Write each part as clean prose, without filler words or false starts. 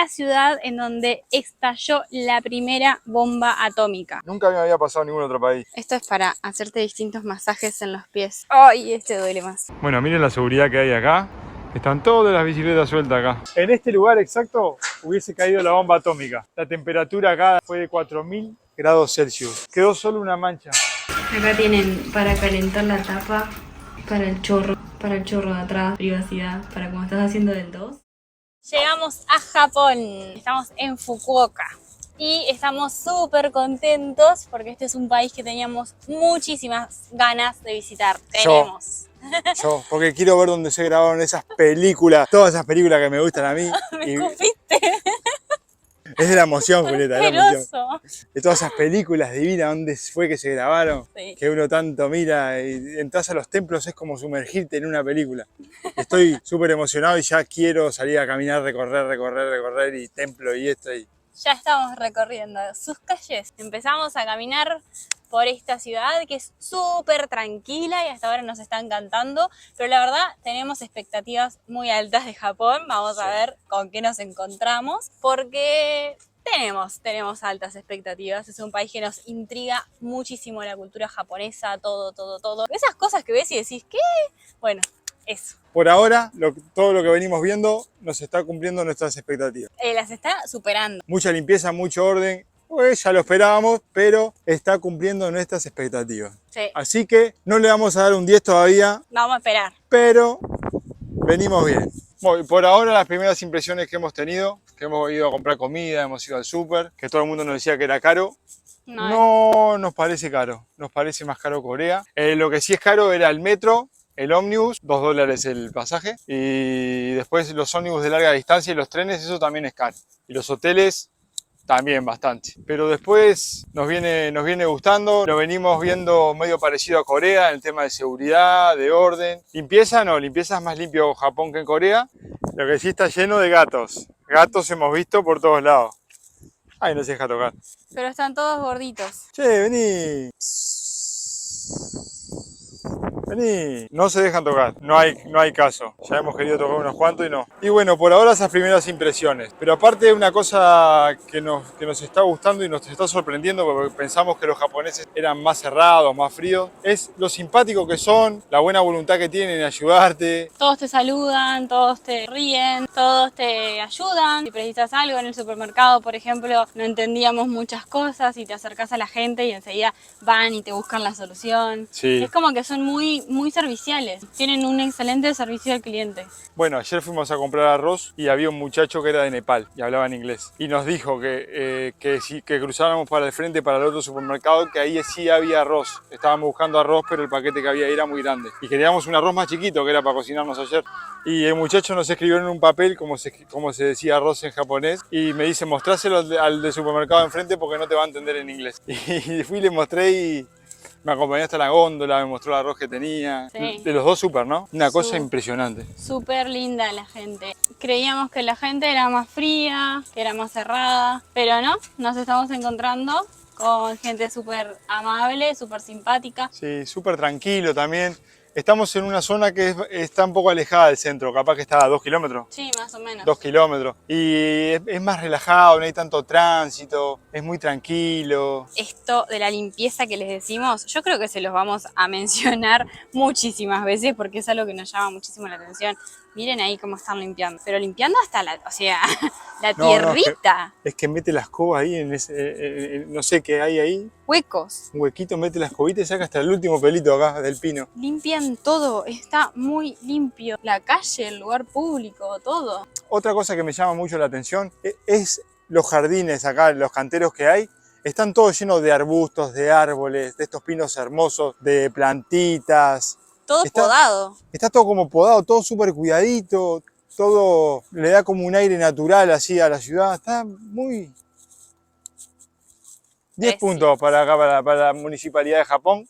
la ciudad en donde estalló la primera bomba atómica. Nunca me había pasado en ningún otro país. Esto es para hacerte distintos masajes en los pies. ¡Ay, este duele más! Bueno, miren la seguridad que hay acá. Están todas las bicicletas sueltas acá. En este lugar exacto hubiese caído la bomba atómica. La temperatura acá fue de 4000 grados Celsius. Quedó solo una mancha. Acá tienen para calentar la tapa, para el chorro de atrás, privacidad, para cuando estás haciendo del 2. Llegamos a Japón, estamos en Fukuoka y estamos súper contentos porque este es un país que teníamos muchísimas ganas de visitar. Yo, porque quiero ver dónde se grabaron esas películas, todas esas películas que me gustan a mí. Me escupiste. Es de la emoción, Julieta, es la emoción. Asqueroso. De todas esas películas divinas, dónde fue que se grabaron, Sí. que uno tanto mira y entras a los templos, es como sumergirte en una película. Estoy súper emocionado y ya quiero salir a caminar, recorrer y templo y esto. Ya estamos recorriendo sus calles. Empezamos a caminar por esta ciudad que es súper tranquila y hasta ahora nos está encantando, pero la verdad tenemos expectativas muy altas de Japón. Vamos a ver con qué nos encontramos, porque tenemos altas expectativas. Es un país que nos intriga muchísimo la cultura japonesa, todo. Esas cosas que ves y decís, ¿qué? Bueno, eso. Por ahora, todo lo que venimos viendo nos está cumpliendo nuestras expectativas. Las está superando. Mucha limpieza, mucho orden. Pues ya lo esperábamos, pero está cumpliendo nuestras expectativas. Sí. Así que no le vamos a dar un 10 todavía. Vamos a esperar. Pero venimos bien. Bueno, por ahora las primeras impresiones que hemos tenido, que hemos ido a comprar comida, hemos ido al súper, que todo el mundo nos decía que era caro. No nos parece caro, nos parece más caro Corea. Lo que sí es caro era el metro, el ómnibus, $2 el pasaje. Y después los ómnibus de larga distancia y los trenes, eso también es caro. Y los hoteles también bastante. Pero después nos viene gustando, lo venimos viendo medio parecido a Corea en el tema de seguridad, de orden. Limpieza no, limpieza es más limpio Japón que en Corea. Lo que sí está lleno de gatos. Gatos hemos visto por todos lados. Ay, no se deja tocar. Pero están todos gorditos. Che, vení. Vení. No se dejan tocar, no hay caso. Ya hemos querido tocar unos cuantos y no. Y bueno, por ahora esas primeras impresiones. Pero aparte una cosa que nos está gustando y nos está sorprendiendo, porque pensamos que los japoneses eran más cerrados, más fríos, es lo simpáticos que son, la buena voluntad que tienen en ayudarte. Todos te saludan, todos te ríen, todos te ayudan. Si precisas algo en el supermercado, por ejemplo, no entendíamos muchas cosas y te acercás a la gente y enseguida van y te buscan la solución. Sí. Es como que son muy serviciales. Tienen un excelente servicio al cliente. Bueno, ayer fuimos a comprar arroz y había un muchacho que era de Nepal y hablaba en inglés. Y nos dijo que cruzáramos para el frente, para el otro supermercado, que ahí sí había arroz. Estábamos buscando arroz, pero el paquete que había ahí era muy grande. Y queríamos un arroz más chiquito, que era para cocinarnos ayer. Y el muchacho nos escribió en un papel cómo se decía arroz en japonés. Y me dice, mostráselo al del supermercado enfrente porque no te va a entender en inglés. Y fui y le mostré y me acompañó hasta la góndola, me mostró el arroz que tenía. Sí. De los dos súper, ¿no? Una cosa impresionante. Súper linda la gente. Creíamos que la gente era más fría, que era más cerrada, pero no, nos estamos encontrando con gente súper amable, súper simpática. Sí, súper tranquilo también. Estamos en una zona que está un poco alejada del centro, capaz que está a 2 kilómetros. Sí, más o menos. 2 kilómetros. Y es más relajado, no hay tanto tránsito, es muy tranquilo. Esto de la limpieza que les decimos, yo creo que se los vamos a mencionar muchísimas veces porque es algo que nos llama muchísimo la atención. Miren ahí cómo están limpiando. Pero limpiando hasta la tierrita. No, es que mete la escoba ahí en ese, no sé qué hay ahí. Huecos. Un huequito, mete la escobita y saca hasta el último pelito acá del pino. Limpian todo, está muy limpio. La calle, el lugar público, todo. Otra cosa que me llama mucho la atención es los jardines acá, los canteros que hay. Están todos llenos de arbustos, de árboles, de estos pinos hermosos, de plantitas. Todo podado. Está todo como podado, todo súper cuidadito, todo le da como un aire natural así a la ciudad. Está muy... 10 puntos para acá, para la Municipalidad de Japón.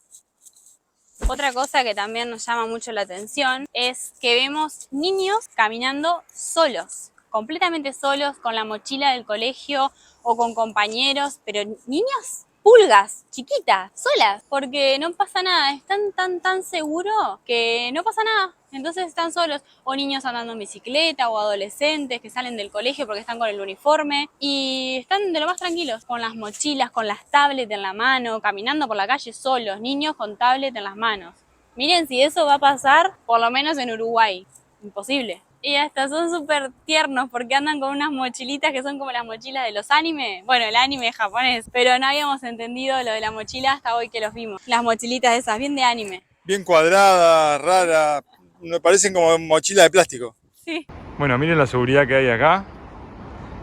Otra cosa que también nos llama mucho la atención es que vemos niños caminando solos, completamente solos, con la mochila del colegio o con compañeros, pero niños pulgas chiquitas, solas, porque no pasa nada, están tan seguros que no pasa nada. Entonces están solos, o niños andando en bicicleta, o adolescentes que salen del colegio porque están con el uniforme y están de lo más tranquilos, con las mochilas, con las tablets en la mano, caminando por la calle solos, niños con tablet en las manos. Miren si eso va a pasar, por lo menos en Uruguay. Imposible. Y hasta son súper tiernos porque andan con unas mochilitas que son como las mochilas de los animes. Bueno, el anime japonés, pero no habíamos entendido lo de la mochila hasta hoy que los vimos. Las mochilitas esas, bien de anime. Bien cuadrada, rara, me parecen como mochilas de plástico. Sí. Bueno, miren la seguridad que hay acá.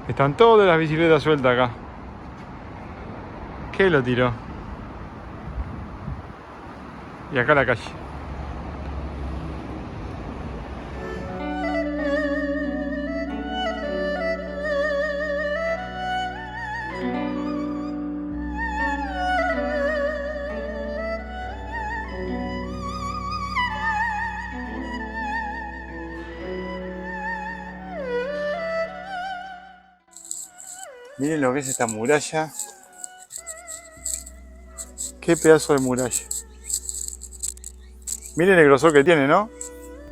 Están todas las bicicletas sueltas acá. ¿Qué lo tiró? Y acá la calle. Miren lo que es esta muralla. Qué pedazo de muralla. Miren el grosor que tiene, ¿no?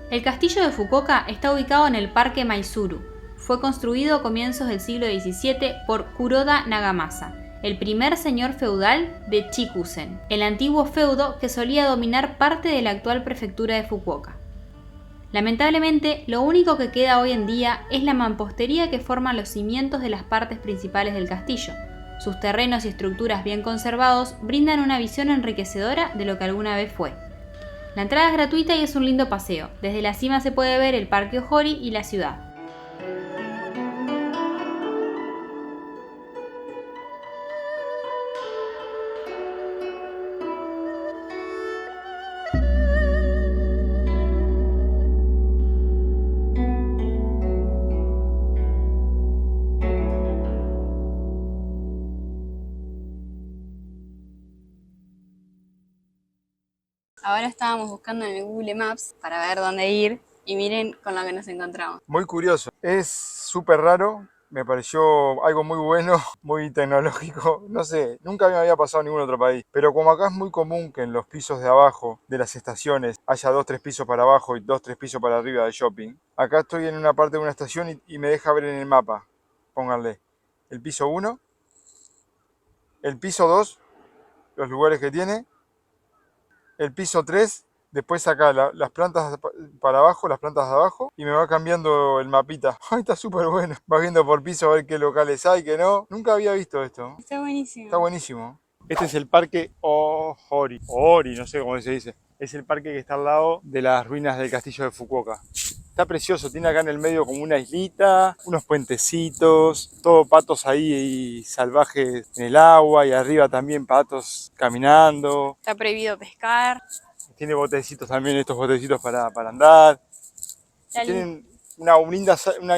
El castillo de Fukuoka está ubicado en el Parque Maizuru. Fue construido a comienzos del siglo XVII por Kuroda Nagamasa, el primer señor feudal de Chikusen, el antiguo feudo que solía dominar parte de la actual prefectura de Fukuoka. Lamentablemente, lo único que queda hoy en día es la mampostería que forma los cimientos de las partes principales del castillo. Sus terrenos y estructuras bien conservados brindan una visión enriquecedora de lo que alguna vez fue. La entrada es gratuita y es un lindo paseo. Desde la cima se puede ver el Parque Ojori y la ciudad. Ahora estábamos buscando en el Google Maps para ver dónde ir y miren con lo que nos encontramos. Muy curioso. Es súper raro. Me pareció algo muy bueno, muy tecnológico. No sé, nunca me había pasado en ningún otro país. Pero como acá es muy común que en los pisos de abajo de las estaciones haya 2-3 pisos para abajo y 2-3 pisos para arriba de shopping. Acá estoy en una parte de una estación y me deja ver en el mapa. Pónganle el piso 1, el piso 2, los lugares que tiene, el piso 3, después acá las plantas para abajo, las plantas de abajo, y me va cambiando el mapita. Ay, está súper bueno. Vas viendo por piso a ver qué locales hay, qué no. Nunca había visto esto. Está buenísimo. Está buenísimo. Este es el parque Ojori, Ori, no sé cómo se dice. Es el parque que está al lado de las ruinas del castillo de Fukuoka. Está precioso, tiene acá en el medio como una islita, unos puentecitos, todo patos ahí salvajes en el agua y arriba también patos caminando. Está prohibido pescar. Tiene botecitos también, estos botecitos para andar. Tienen una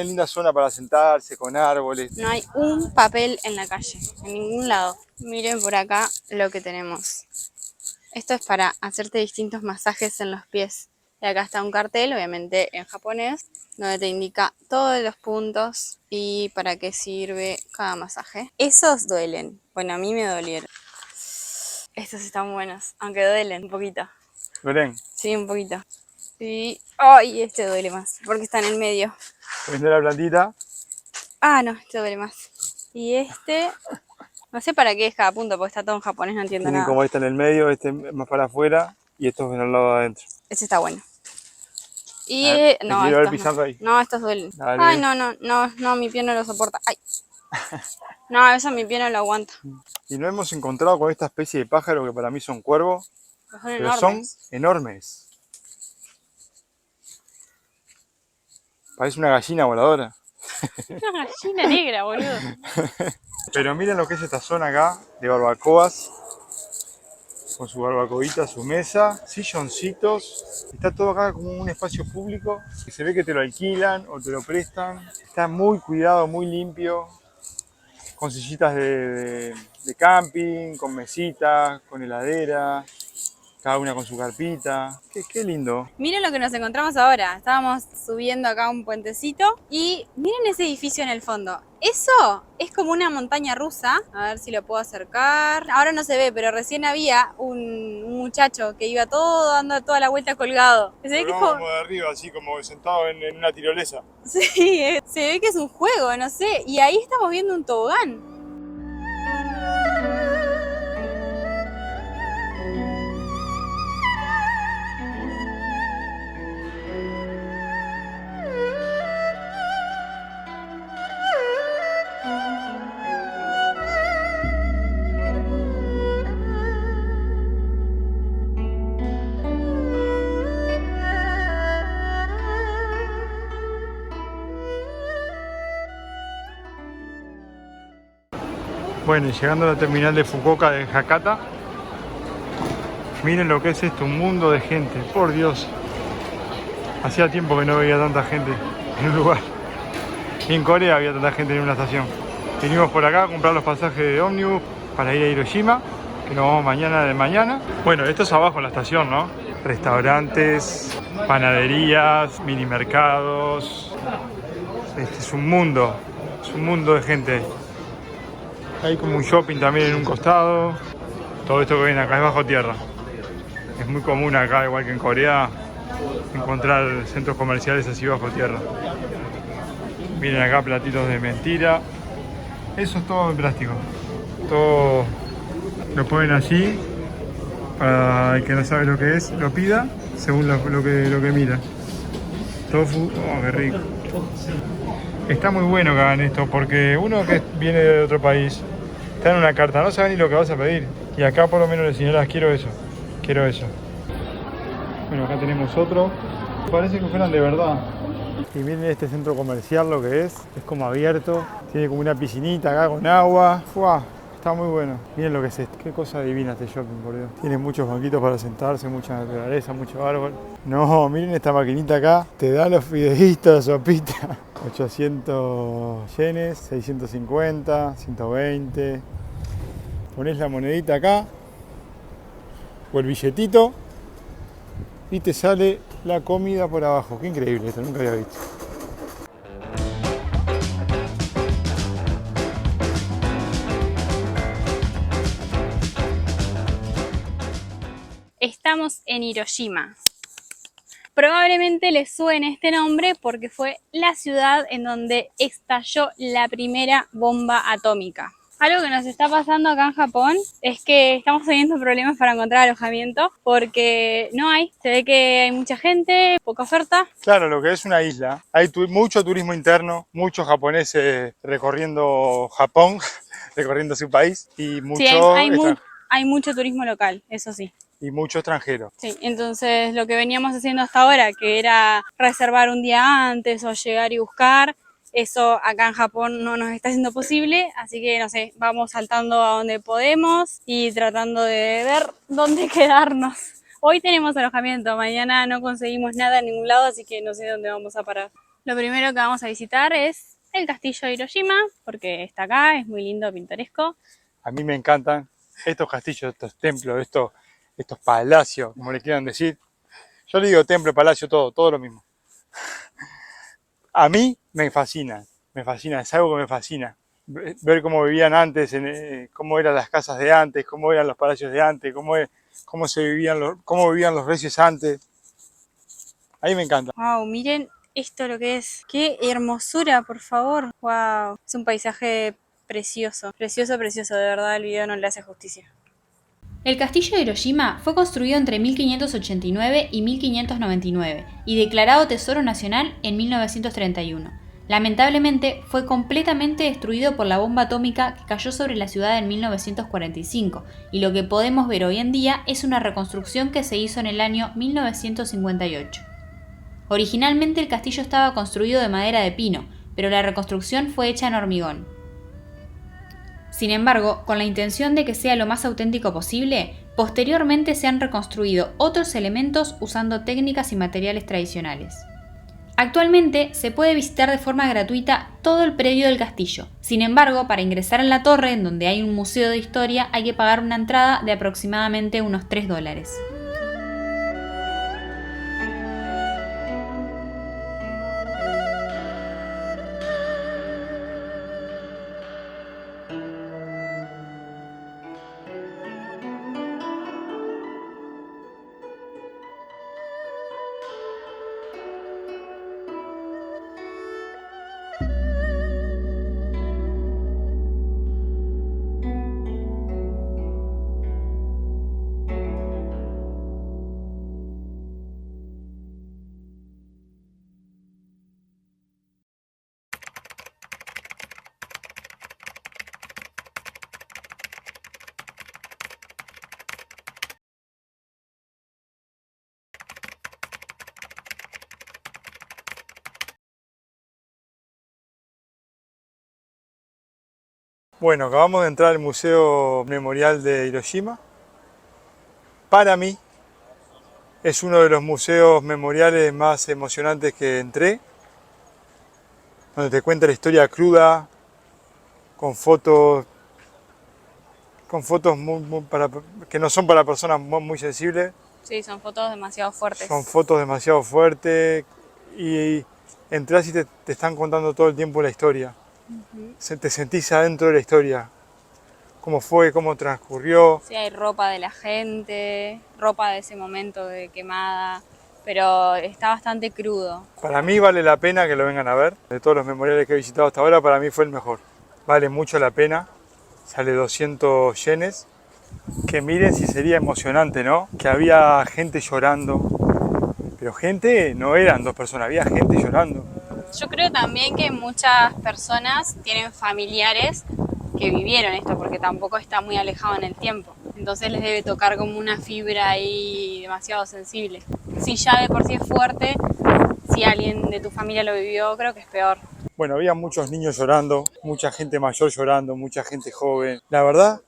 linda zona para sentarse con árboles. No hay un papel en la calle, en ningún lado. Miren por acá lo que tenemos. Esto es para hacerte distintos masajes en los pies. Y acá está un cartel, obviamente en japonés, donde te indica todos los puntos y para qué sirve cada masaje. Esos duelen. Bueno, a mí me dolieron. Estos están buenos, aunque duelen un poquito. ¿Duelen? Sí, un poquito. Sí. Ay, este duele más, porque está en el medio. ¿Viste la plantita? Ah, no, este duele más. Y este, no sé para qué es cada punto, porque está todo en japonés, no entiendo Tienen nada. como este en el medio, este más para afuera y estos en el lado de adentro. Este está bueno. Y no, quiero ver pisando ahí. No, estos duelen. Dale. Ay, no, mi pie no lo soporta. Ay. No, eso mi pie no lo aguanta. Y no hemos encontrado con esta especie de pájaro que para mí son cuervos, Son pero enormes. son enormes. Parece una gallina voladora. Una gallina negra, boludo. Pero miren lo que es esta zona acá de barbacoas. Con su barbacoita, su mesa, silloncitos. Está todo acá como un espacio público. Que se ve que te lo alquilan o te lo prestan. Está muy cuidado, muy limpio. Con sillitas de camping, con mesitas, con heladera. Cada una con su carpita. Qué lindo. Miren lo que nos encontramos ahora. Estábamos subiendo acá un puentecito y miren ese edificio en el fondo. Eso es como una montaña rusa. A ver si lo puedo acercar. Ahora no se ve, pero recién había un muchacho que iba todo dando toda la vuelta colgado. Se ve que es como... de arriba, así como sentado en una tirolesa. Sí, se ve que es un juego, no sé. Y ahí estamos viendo un tobogán. Bueno, y llegando a la terminal de Fukuoka de Hakata, miren lo que es esto, un mundo de gente, por Dios. Hacía tiempo que no veía tanta gente en un lugar. Ni en Corea había tanta gente en una estación. Vinimos por acá a comprar los pasajes de ómnibus para ir a Hiroshima, que nos vamos mañana de mañana. Bueno, esto es abajo en la estación, ¿no? Restaurantes, panaderías, mini mercados. Este es un mundo de gente. Hay como un shopping también en un costado. Todo esto que ven acá es bajo tierra. Es muy común acá, igual que en Corea, encontrar centros comerciales así bajo tierra. Miren acá platitos de mentira. Eso es todo en plástico. Todo lo ponen allí para el que no sabe lo que es, lo pida según lo que mira. Tofu, oh, qué rico. Está muy bueno que hagan esto porque uno que viene de otro país está en una carta, no sabe ni lo que vas a pedir. Y acá por lo menos le señalas, quiero eso, quiero eso. Bueno, acá tenemos otro. Parece que fueran de verdad. Y miren este centro comercial lo que es como abierto. Tiene como una piscinita acá con agua. ¡Fua! Está muy bueno. Miren lo que es esto. Qué cosa divina este shopping, por Dios. Tiene muchos banquitos para sentarse, mucha naturaleza, mucho árbol. No, miren esta maquinita acá. Te da los fideitos, la sopita. 800 yenes, 650, 120. Pones la monedita acá. O el billetito. Y te sale la comida por abajo. Qué increíble esto, nunca había visto. Estamos en Hiroshima. Probablemente les suene este nombre porque fue la ciudad en donde estalló la primera bomba atómica. Algo que nos está pasando acá en Japón es que estamos teniendo problemas para encontrar alojamiento porque no hay. Se ve que hay mucha gente, poca oferta. Claro, lo que es una isla. Hay mucho turismo interno, muchos japoneses recorriendo Japón, recorriendo su país y mucho, sí, hay mucho turismo local, eso sí. Y mucho extranjero. Sí, entonces lo que veníamos haciendo hasta ahora, que era reservar un día antes o llegar y buscar, eso acá en Japón no nos está siendo posible, así que no sé, vamos saltando a donde podemos y tratando de ver dónde quedarnos. Hoy tenemos alojamiento, mañana no conseguimos nada en ningún lado, así que no sé dónde vamos a parar. Lo primero que vamos a visitar es el castillo de Hiroshima, porque está acá, es muy lindo, pintoresco. A mí me encantan estos castillos, estos templos, estos palacios, como le quieran decir. Yo le digo templo, palacio, todo lo mismo. A mí me fascina, es algo que me fascina. Ver cómo vivían antes, cómo eran las casas de antes, cómo eran los palacios de antes, cómo vivían los reyes antes. A mí me encanta. Wow, miren esto lo que es. Qué hermosura, por favor. Wow, es un paisaje precioso, precioso, precioso. De verdad el video no le hace justicia. El castillo de Hiroshima fue construido entre 1589 y 1599 y declarado Tesoro Nacional en 1931. Lamentablemente, fue completamente destruido por la bomba atómica que cayó sobre la ciudad en 1945, y lo que podemos ver hoy en día es una reconstrucción que se hizo en el año 1958. Originalmente el castillo estaba construido de madera de pino, pero la reconstrucción fue hecha en hormigón. Sin embargo, con la intención de que sea lo más auténtico posible, posteriormente se han reconstruido otros elementos usando técnicas y materiales tradicionales. Actualmente se puede visitar de forma gratuita todo el predio del castillo. Sin embargo, para ingresar en la torre, en donde hay un museo de historia, hay que pagar una entrada de aproximadamente unos $3. Bueno, acabamos de entrar al Museo Memorial de Hiroshima. Para mí es uno de los museos memoriales más emocionantes que entré, donde te cuenta la historia cruda, con fotos que no son para personas muy sensibles. Sí, son fotos demasiado fuertes. Son fotos demasiado fuertes y entras y te están contando todo el tiempo la historia. Te sentís adentro de la historia, cómo fue, cómo transcurrió. Sí, hay ropa de la gente, ropa de ese momento de quemada, pero está bastante crudo. Para mí vale la pena que lo vengan a ver. De todos los memoriales que he visitado hasta ahora, para mí fue el mejor. Vale mucho la pena. Sale 200 yenes. Que miren si sería emocionante, ¿no? Que había gente llorando. Pero gente, no eran 2 personas, había gente llorando. Yo creo también que muchas personas tienen familiares que vivieron esto, porque tampoco está muy alejado en el tiempo. Entonces les debe tocar como una fibra ahí demasiado sensible. Si ya de por sí es fuerte, si alguien de tu familia lo vivió, creo que es peor. Bueno, había muchos niños llorando, mucha gente mayor llorando, mucha gente joven. La verdad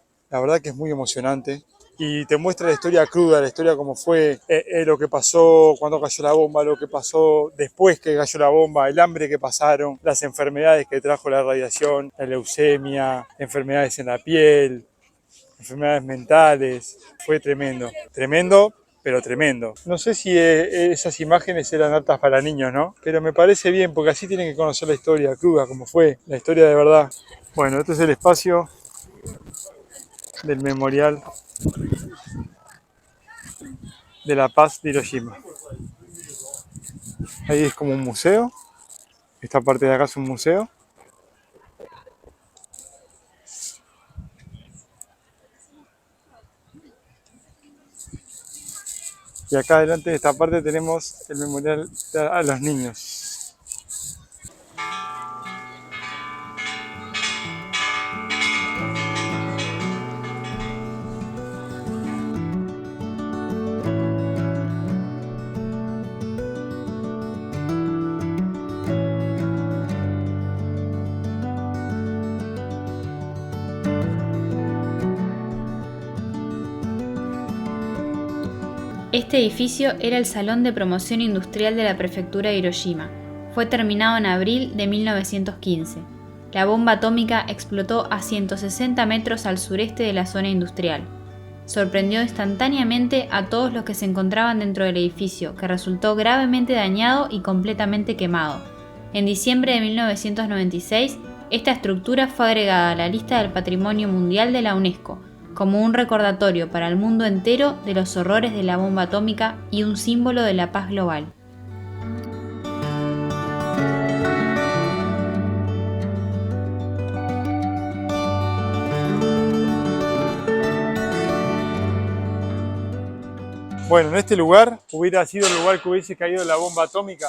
que es muy emocionante. Y te muestra la historia cruda, la historia como fue, lo que pasó cuando cayó la bomba, lo que pasó después que cayó la bomba, el hambre que pasaron, las enfermedades que trajo la radiación, la leucemia, enfermedades en la piel, enfermedades mentales. Fue tremendo, tremendo, pero tremendo. No sé si esas imágenes eran aptas para niños, ¿no? Pero me parece bien, porque así tienen que conocer la historia cruda, como fue, la historia de verdad. Bueno, este es el espacio del memorial de la paz de Hiroshima. Ahí es como un museo. Esta parte de acá es un museo. Y acá adelante de esta parte tenemos el memorial a los niños. Este edificio era el Salón de Promoción Industrial de la Prefectura de Hiroshima. Fue terminado en abril de 1915. La bomba atómica explotó a 160 metros al sureste de la zona industrial. Sorprendió instantáneamente a todos los que se encontraban dentro del edificio, que resultó gravemente dañado y completamente quemado. En diciembre de 1996, esta estructura fue agregada a la lista del Patrimonio Mundial de la UNESCO, como un recordatorio para el mundo entero de los horrores de la bomba atómica y un símbolo de la paz global. Bueno, en este lugar hubiera sido el lugar que hubiese caído la bomba atómica.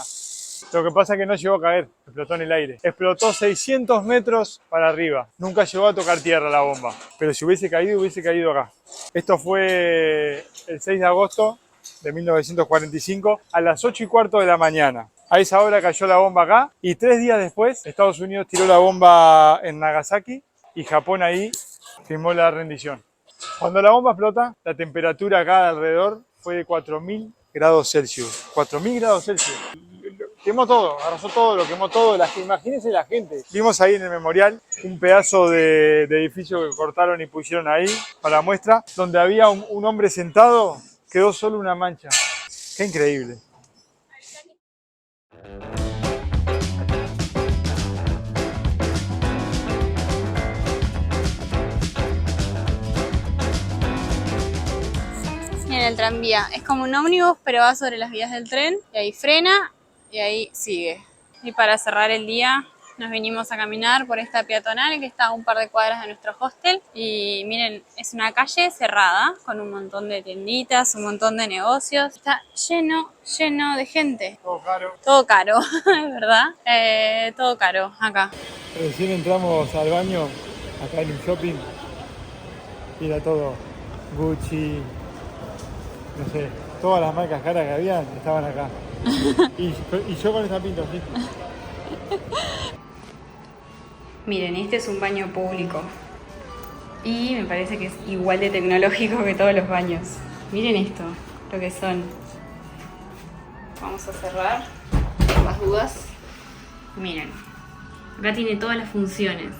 Lo que pasa es que no llegó a caer, explotó en el aire. Explotó 600 metros para arriba. Nunca llegó a tocar tierra la bomba. Pero si hubiese caído acá. Esto fue el 6 de agosto de 1945 a las 8:15 de la mañana. A esa hora cayó la bomba acá y 3 días después Estados Unidos tiró la bomba en Nagasaki y Japón ahí firmó la rendición. Cuando la bomba explota, la temperatura acá alrededor fue de 4000 grados Celsius. 4000 grados Celsius. Quemó todo, arrasó todo, lo quemó todo. Imagínense la gente. Vimos ahí en el memorial un pedazo de edificio que cortaron y pusieron ahí para muestra, donde había un hombre sentado, quedó solo una mancha. Qué increíble. Miren el tranvía, es como un ómnibus, pero va sobre las vías del tren, y ahí frena y ahí sigue. Y para cerrar el día nos vinimos a caminar por esta peatonal que está a un par de cuadras de nuestro hostel. Y miren, es una calle cerrada con un montón de tienditas, un montón de negocios. Está lleno de gente. Todo caro. Todo caro, ¿verdad? Todo caro acá. Recién entramos al baño, acá en un shopping, y era todo Gucci, no sé, todas las marcas caras que había estaban acá. Y yo con esta pinta, ¿sí? Miren, este es un baño público. Y me parece que es igual de tecnológico que todos los baños. Miren esto, lo que son. Vamos a cerrar por las dudas. Miren, acá tiene todas las funciones.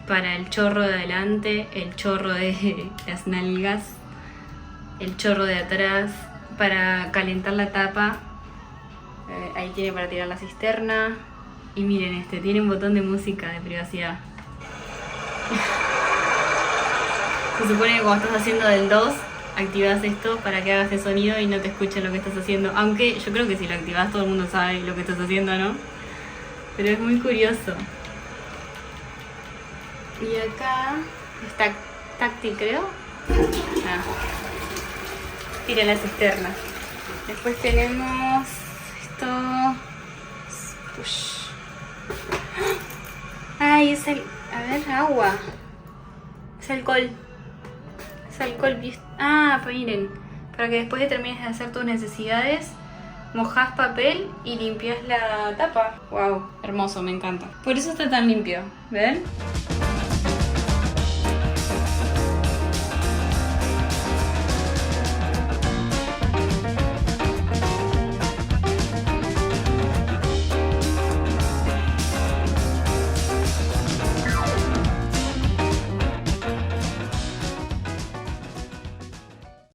Para el chorro de adelante, el chorro de las nalgas, el chorro de atrás, para calentar la tapa. Ahí tiene para tirar la cisterna. Y miren tiene un botón de música de privacidad. Se supone que cuando estás haciendo del 2, activas esto para que hagas ese sonido y no te escuchen lo que estás haciendo. Aunque yo creo que si lo activas todo el mundo sabe lo que estás haciendo, ¿no? Pero es muy curioso. Y acá está táctil, creo. Tira la cisterna. Después tenemos esto. Push. Ay, es el... A ver, agua. Es alcohol. Es alcohol. Pues miren. Para que después de termines de hacer tus necesidades, mojás papel y limpias la tapa. Wow, hermoso, me encanta. Por eso está tan limpio. ¿Ven?